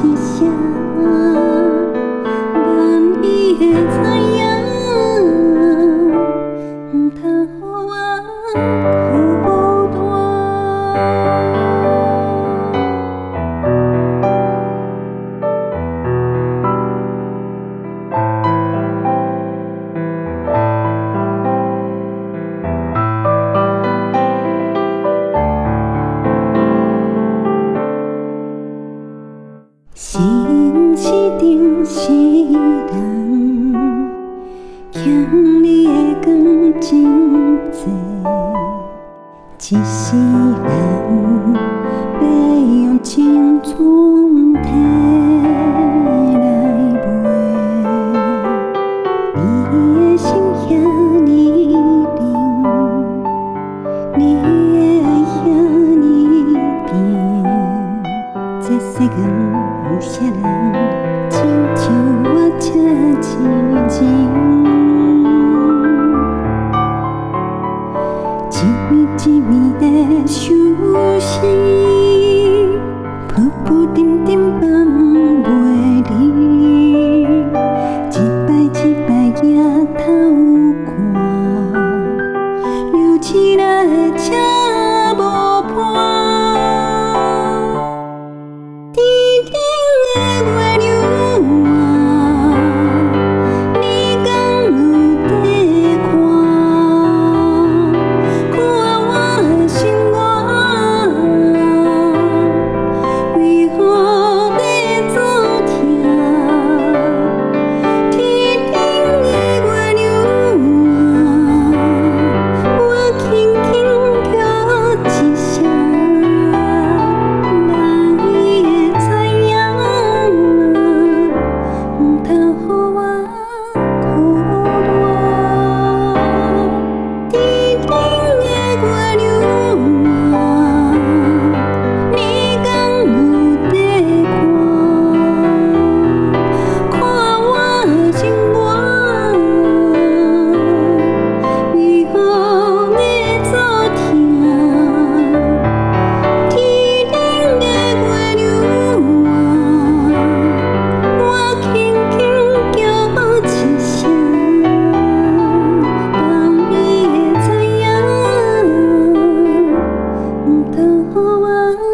一声，问伊会知影，唔通予我孤单。心是定是人，欠你的光真多，一世人要用青春摕来卖。你的心遐尼冷，你的爱遐尼平，这世间。有些人亲像我这一人，一暝的想死，浮浮沉沉放袂离，一摆仰头看，流起来的车无伴。等候我。